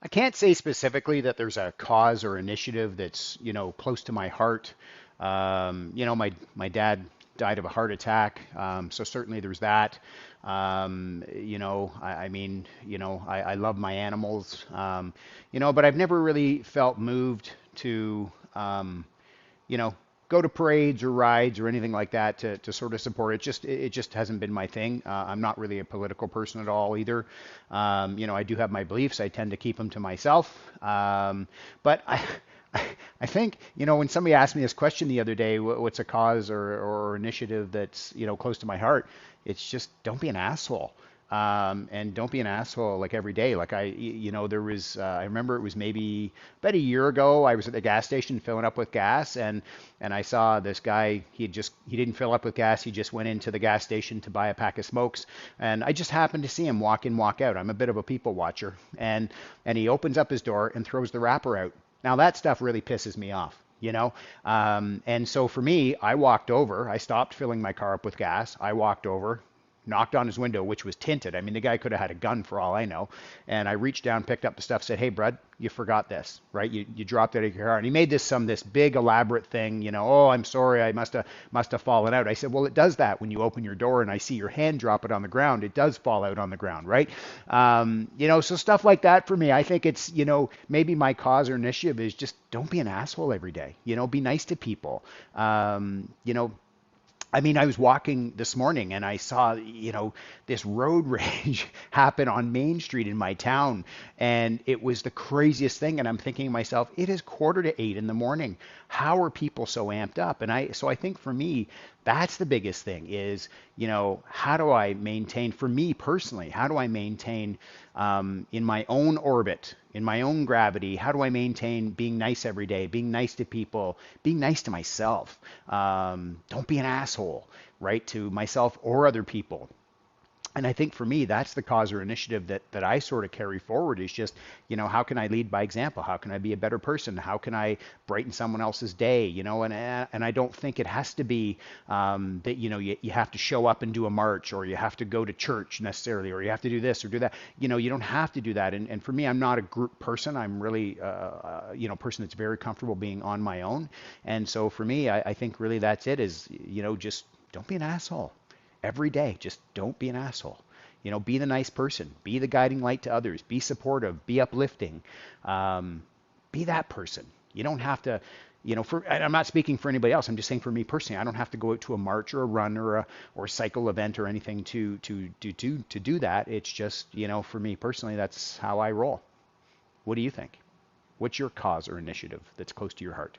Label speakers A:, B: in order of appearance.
A: I can't say specifically that there's a cause or initiative that's, close to my heart. My dad died of a heart attack, so certainly there's that. I mean, I love my animals, but I've never really felt moved to, you know, go to parades or rides or anything like that to sort of support it. It just hasn't been my thing. I'm not really a political person at all either. I do have my beliefs. I tend to keep them to myself. But I think, when somebody asked me this question the other day, what's a cause or initiative that's, close to my heart? It's just don't be an asshole. And don't be an asshole like every day. Like there was, I remember it was maybe about a year ago. I was at the gas station filling up with gas, and I saw this guy. He didn't fill up with gas. He just went into the gas station to buy a pack of smokes, and I just happened to see him walk in, walk out. I'm a bit of a people watcher, and he opens up his door and throws the wrapper out. Now that stuff really pisses me off. And so for me, I walked over. I stopped filling my car up with gas. I walked over, knocked on his window, which was tinted. I mean, the guy could have had a gun for all I know. And I reached down, picked up the stuff, said, "Hey, bud, you forgot this, right? You dropped it out of your car." And he made this big elaborate thing, "Oh, I'm sorry, I must have fallen out." I said, "Well, it does that when you open your door and I see your hand drop it on the ground. It does fall out on the ground, right?" So stuff like that for me, I think it's, maybe my cause or initiative is just don't be an asshole every day. Be nice to people. I mean, I was walking this morning and I saw, this road rage happen on Main Street in my town. And it was the craziest thing. And I'm thinking to myself, it is 7:45 in the morning. How are people so amped up? So I think for me, that's the biggest thing is, how do I maintain, for me personally, how do I maintain in my own orbit, in my own gravity, how do I maintain being nice every day, being nice to people, being nice to myself? Don't be an asshole, right, to myself or other people. And I think for me, that's the cause or initiative that I sort of carry forward is just, how can I lead by example? How can I be a better person? How can I brighten someone else's day? And I don't think it has to be that, you have to show up and do a march or you have to go to church necessarily or you have to do this or do that. You don't have to do that. And for me, I'm not a group person. I'm really, person that's very comfortable being on my own. And so for me, I think really that's it is, just don't be an asshole every day. Just don't be an asshole. Be the nice person. Be the guiding light to others. Be supportive. Be uplifting. Be that person. You don't have to, and I'm not speaking for anybody else. I'm just saying for me personally, I don't have to go out to a march or a run or a cycle event or anything to do that. It's just, for me personally, that's how I roll. What do you think? What's your cause or initiative that's close to your heart?